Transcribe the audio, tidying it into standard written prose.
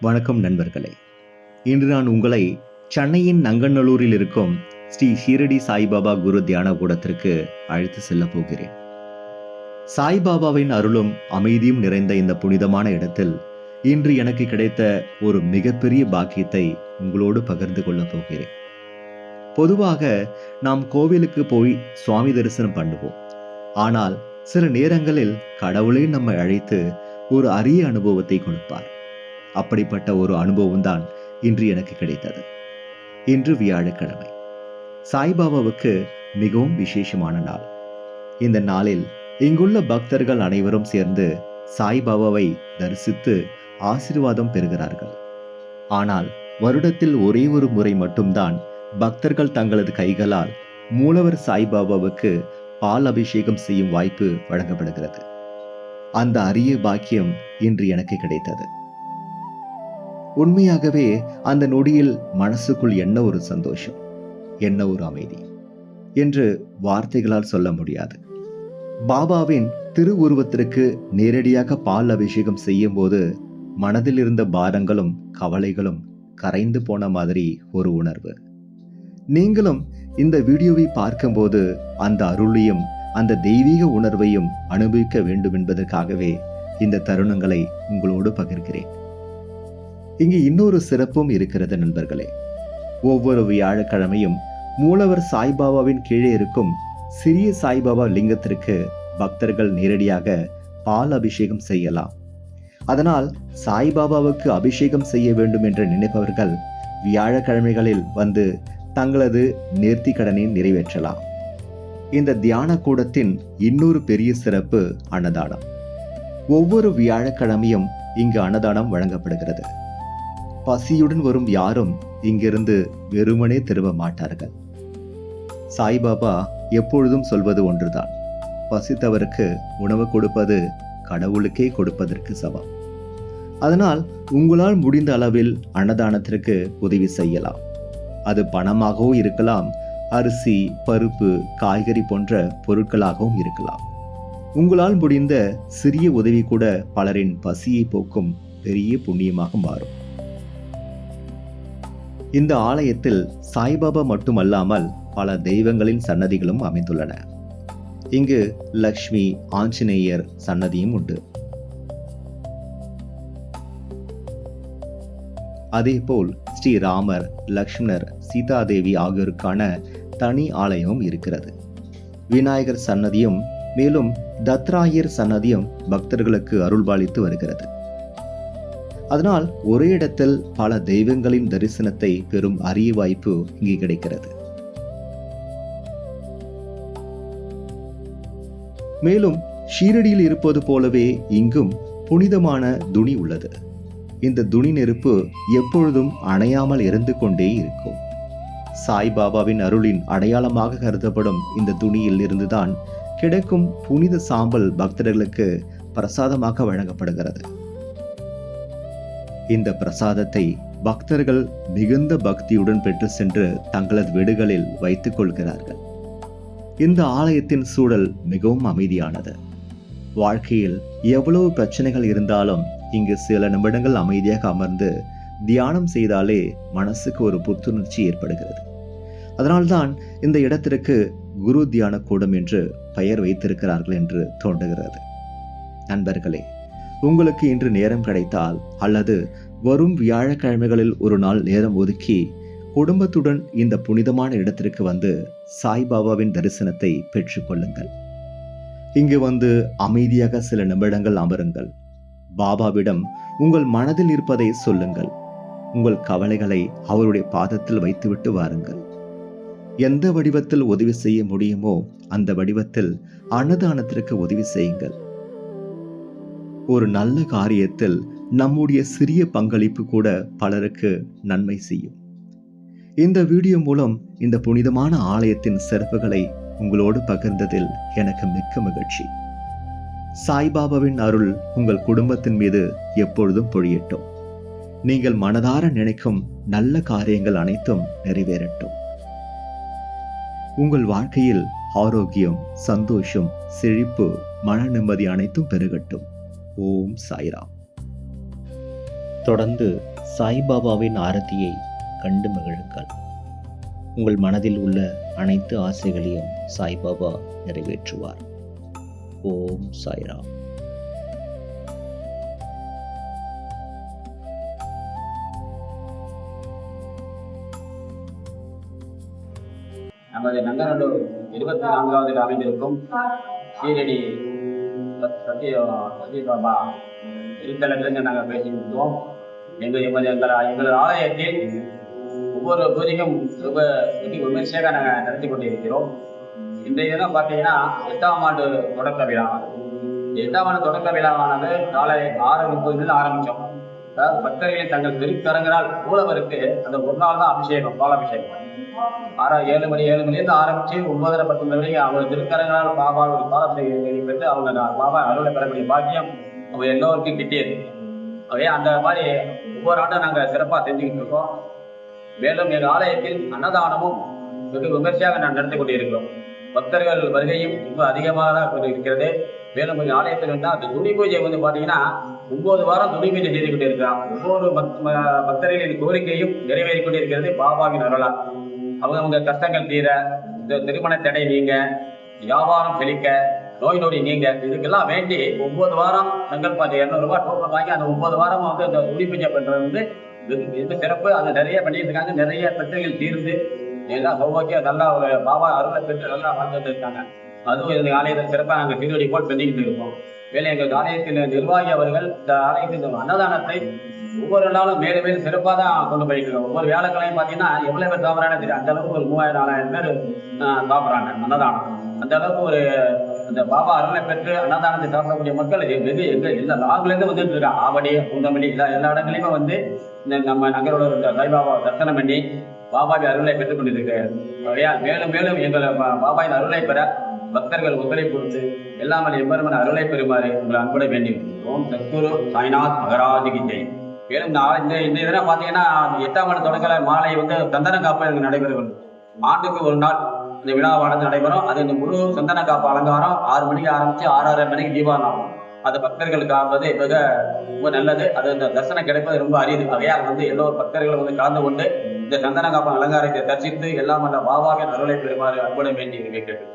வணக்கம் நண்பர்களே. இன்று நான் உங்களை சென்னையின் நங்கநல்லூரில் இருக்கும் ஸ்ரீ ஷீரடி சாய்பாபா குரு தியான கூடத்திற்கு அழைத்து செல்ல போகிறேன். சாய்பாபாவின் அருளும் அமைதியும் நிறைந்த இந்த புனிதமான இடத்தில் இன்று எனக்கு கிடைத்த ஒரு மிகப்பெரிய பாக்கியத்தை உங்களோடு பகிர்ந்து கொள்ளப் போகிறேன். பொதுவாக நாம் கோவிலுக்கு போய் சுவாமி தரிசனம் பண்ணுவோம். ஆனால் சில நேரங்களில் கடவுளே நம்மை அழைத்து ஒரு அரிய அனுபவத்தை கொடுப்பார். அப்படிப்பட்ட ஒரு அனுபவம் தான் இன்று எனக்கு கிடைத்தது. இன்று வியாழக்கிழமை, சாய்பாபாவுக்கு மிகவும் விசேஷமான நாள். இந்த நாளில் இங்குள்ள பக்தர்கள் அனைவரும் சேர்ந்து சாய்பாபாவை தரிசித்து ஆசீர்வாதம் பெறுகிறார்கள். ஆனால் வருடத்தில் ஒரே ஒரு முறை மட்டும்தான் பக்தர்கள் தங்களது கைகளால் மூலவர் சாய்பாபாவுக்கு பால் அபிஷேகம் செய்யும் வாய்ப்பு வழங்கப்படுகிறது. அந்த அரிய பாக்கியம் இன்று எனக்கு கிடைத்தது. உண்மையாகவே அந்த நொடியில் மனசுக்குள் என்ன ஒரு சந்தோஷம், என்ன ஒரு அமைதி என்று வார்த்தைகளால் சொல்ல முடியாது. பாபாவின் திருவுருவத்திற்கு நேரடியாக பால் அபிஷேகம் செய்யும் போது மனதில் இருந்த பாரங்களும் கவலைகளும் கரைந்து போன மாதிரி ஒரு உணர்வு. நீங்களும் இந்த வீடியோவை பார்க்கும்போது அந்த அருளையும் அந்த தெய்வீக உணர்வையும் அனுபவிக்க வேண்டும் என்பதற்காகவே இந்த தருணங்களை உங்களோடு பகிர்கிறேன். இங்கு இன்னொரு சிறப்பும் இருக்கிறது நண்பர்களே. ஒவ்வொரு வியாழக்கிழமையும் மூலவர் சாய்பாபாவின் கீழே இருக்கும் சிறிய சாய்பாபா லிங்கத்திற்கு பக்தர்கள் நேரடியாக பால் அபிஷேகம் செய்யலாம். அதனால் சாய்பாபாவுக்கு அபிஷேகம் செய்ய வேண்டும் என்று நினைப்பவர்கள் வியாழக்கிழமைகளில் வந்து தங்களது நேர்த்தி கடனை நிறைவேற்றலாம். இந்த தியான கூடத்தின் இன்னொரு பெரிய சிறப்பு அன்னதானம். ஒவ்வொரு வியாழக்கிழமையும் இங்கு அன்னதானம் வழங்கப்படுகிறது. பசியுடன் வரும் யாரும் இங்கிருந்து வெறுமனே திரும்ப மாட்டார்கள். சாய்பாபா எப்பொழுதும் சொல்வது ஒன்றுதான், பசித்தவருக்கு உணவு கொடுப்பது கடவுளுக்கே கொடுப்பதற்கு சமம். அதனால் உங்களால் முடிந்த அளவில் அன்னதானத்திற்கு உதவி செய்யலாம். அது பணமாகவும் இருக்கலாம், அரிசி, பருப்பு, காய்கறி போன்ற பொருட்களாகவும் இருக்கலாம். உங்களால் முடிந்த சிறிய உதவி கூட பலரின் பசியை போக்கும் பெரிய புண்ணியமாக மாறும். இந்த ஆலயத்தில் சாய்பாபா மட்டுமல்லாமல் பல தெய்வங்களின் சன்னதிகளும் அமைந்துள்ளன. இங்கு லக்ஷ்மி, ஆஞ்சநேயர் சன்னதியும் உண்டு. அதேபோல் ஸ்ரீராமர், லக்ஷ்மணர், சீதாதேவி ஆகியோருக்கான தனி ஆலயமும் இருக்கிறது. விநாயகர் சன்னதியும் மேலும் தத்ராயர் சன்னதியும் பக்தர்களுக்கு அருள்பாலித்து வருகிறது. அதனால் ஒரே இடத்தில் பல தெய்வங்களின் தரிசனத்தை பெறும் அரிய வாய்ப்பு இங்கு கிடைக்கிறது. மேலும் ஷீரடியில் இருப்பது போலவே இங்கும் புனிதமான துணி உள்ளது. இந்த துணி நெருப்பு எப்பொழுதும் அணையாமல் எரிந்து கொண்டே இருக்கும். சாய்பாபாவின் அருளின் அடையாளமாக கருதப்படும் இந்த துணியில் இருந்துதான் கிடைக்கும் புனித சாம்பல் பக்தர்களுக்கு பிரசாதமாக வழங்கப்படுகிறது. இந்த பிரசாதத்தை பக்தர்கள் மிகுந்த பக்தியுடன் பெற்று சென்று தங்களது வீடுகளில் வைத்துக் கொள்கிறார்கள். இந்த ஆலயத்தின் சூழல் மிகவும் அமைதியானது. வாழ்க்கையில் எவ்வளவு பிரச்சனைகள் இருந்தாலும் இங்கு சில நிமிடங்கள் அமைதியாக அமர்ந்து தியானம் செய்தாலே மனசுக்கு ஒரு புத்துணர்ச்சி ஏற்படுகிறது. அதனால்தான் இந்த இடத்திற்கு குரு தியான கூடம் என்று பெயர் வைத்திருக்கிறார்கள் என்று தோன்றுகிறது. நண்பர்களே, உங்களுக்கு இன்று நேரம் கிடைத்தால் அல்லது வரும் வியாழக்கிழமைகளில் ஒரு நாள் நேரம் ஒதுக்கி குடும்பத்துடன் இந்த புனிதமான இடத்திற்கு வந்து சாய்பாபாவின் தரிசனத்தை பெற்றுக்கொள்ளுங்கள். இங்கு வந்து அமைதியாக சில நிமிடங்கள் அமருங்கள். பாபாவிடம் உங்கள் மனதில் இருப்பதை சொல்லுங்கள். உங்கள் கவலைகளை அவருடைய பாதத்தில் வைத்துவிட்டு வாருங்கள். எந்த வடிவத்தில் உதவி செய்ய முடியுமோ அந்த வடிவத்தில் அன்னதானத்திற்கு உதவி செய்யுங்கள். ஒரு நல்ல காரியத்தில் நம்முடைய சிறிய பங்களிப்பு கூட பலருக்கு நன்மை செய்யும். இந்த வீடியோ மூலம் இந்த புனிதமான ஆலயத்தின் சிறப்புகளை உங்களோடு பகிர்ந்ததில் எனக்கு மிக்க மகிழ்ச்சி. சாய்பாபாவின் அருள் உங்கள் குடும்பத்தின் மீது எப்பொழுதும் பொழியட்டும். நீங்கள் மனதார நினைக்கும் நல்ல காரியங்கள் அனைத்தும் நிறைவேறட்டும். உங்கள் வாழ்க்கையில் ஆரோக்கியம், சந்தோஷம், செழிப்பு, மன நிம்மதி அனைத்தும் பெருகட்டும். ஓம் சாய்ராம். தொடர்ந்து சாய்பாபாவின் ஆரத்தியை கண்டு மகிழுங்கள். உங்கள் மனதில் உள்ள அனைத்து ஆசைகளையும் சாய்பாபா நிறைவேற்றுவார். ஓம் சாய்ராம். நமது நங்கநல்லூர் 24வது அமைந்திருக்கும் சீரடி சத்யபாபா திருத்தலத்திலிருந்து நாங்கள் பேசியிருந்தோம். எங்களது ஆலயத்தில் ஒவ்வொரு பூஜைக்கும் வெகு விமர்சையாக நாங்கள் நடத்தி கொண்டிருக்கிறோம். இன்றைய தினம் பார்த்தீங்கன்னா 8ஆம் ஆண்டு தொடக்க விழா. 8ஆம் ஆண்டு தொடக்க விழாவானது காலை 6:30 ஆரம்பித்தோம். அதாவது பக்தர்களின் தங்கள் திருக்கரங்களால் மூலவருக்கு அந்த ஒரு நாள் தான் அபிஷேகம், பாலாபிஷேகம். 7 மணிலேருந்து ஆரம்பிச்சு 9:30-10 மணி வரைக்கும் அவங்க திருக்கரங்களால் பாபாவுக்கு பாலாபிஷேகம் பெற்று அவங்க பாபா அருளை பெறக்கூடிய பாக்கியம் அவங்க எல்லோருக்கும் கிட்டியது. அதே அந்த மாதிரி ஒவ்வொரு ஆண்டும் நாங்கள் சிறப்பாக செஞ்சுக்கிட்டு இருக்கோம். மேலும் எங்கள் ஆலயத்தில் அன்னதானமும் வெகு விமர்சையாக நடத்தி கொண்டிருக்கிறோம். பக்தர்கள் வருகையும் ரொம்ப அதிகமாக இருக்கிறது. மேலும் எங்கள் ஆலயத்தில் இருந்தால் அந்த துணி பூஜை பார்த்தீங்கன்னா 9 வாரம் துணி பூஜை செய்து கொண்டிருக்கிறார். ஒவ்வொரு பக்தர்களின் கோரிக்கையும் நிறைவேறிக் கொண்டிருக்கிறது பாபாவின் அருளால். அவங்க கஷ்டங்கள் தீர, திருமண தடை நீங்க, வியாபாரம் செழிக்க, நோய் நொடி நீங்க, இதுக்கெல்லாம் வேண்டி 9 வாரம் சங்கல்பாதி 200 ரூபாய் டோக்கன் வாங்கி அந்த 9 வாரம் அந்த துணி பூஜை பண்றது இது சிறப்பு. அது நிறைய பண்ணிட்டு இருக்காங்க. நிறைய பிரச்சனைகள் தீர்ந்து எல்லாம் சௌபாக்கியம் நல்லா ஒரு பாபா அருளை பெற்று நல்லா வாழ்ந்துட்டு இருக்காங்க. அதுவும் எங்கள் ஆலயத்தில் சிறப்பாக நாங்கள் திருவடி போல் பண்ணிக்கிட்டு இருக்கோம். வேலை எங்கள் ஆலயத்தில் நிர்வாகி அவர்கள் இந்த ஆலயத்தின் அன்னதானத்தை ஒவ்வொரு நாளும் மேலும் மேலும் சிறப்பாக தான் கொண்டு போயிட்டு இருக்கோம். ஒவ்வொரு வியாழக்கிழமையும் பார்த்தீங்கன்னா எவ்வளவு பேர் சாப்பிட்றாங்கன்னு தெரியும். அந்த அளவுக்கு ஒரு 3000-4000 பேர் சாப்பிட்றாங்க அன்னதானம். அந்த அளவுக்கு ஒரு அந்த பாபா அருளை பெற்று அன்னதானத்தை சாப்பிடக்கூடிய மக்கள் வெகு எல்லா நாள்லேருந்து வந்துட்டு இருக்காங்க. ஆவடி, குந்தமல்லி எல்லா இடங்களையுமே நம்ம நகரோட சாய்பாபா தரிசனம் பண்ணி பாபாவின் அருளை பெற்றுக் கொண்டிருக்கிறார். மேலும் மேலும் எங்களை பாபாவின் அருளை பெற பக்தர்கள் ஒத்துழைப்பு கொடுத்து எல்லாமே எவ்வளவு அருளை பெறுமாறு உங்களை அன்புட வேண்டி ஓம் சத்குரு சாய்நாத் மகராஜிக்கு ஜெய். மேலும் இந்த இதெல்லாம் பார்த்தீங்கன்னா 8ஆம் ஆண்டு தொடக்கல மாலை சந்தன காப்பு நடைபெறும். ஆண்டுக்கு ஒரு நாள் இந்த விழாவானது நடைபெறும். அது இந்த முழு சந்தன காப்பு அலங்காரம் 6 மணிக்கு ஆரம்பிச்சு 6:30 மணிக்கு தீபாவளி. அது பக்தர்களுக்கு ஆகுவது ரொம்ப நல்லது. அது இந்த தரிசனம் கிடைப்பது ரொம்ப அரிது. ஆகையால் எல்லோரும் பக்தர்கள் கலந்து கொண்டு இந்த சந்தன காப்பு அலங்காரத்தை தரிசித்து எல்லாம் பாபாவின் அருளை பெறுமாறு அன்புடன் வேண்டி இருக்கிறது.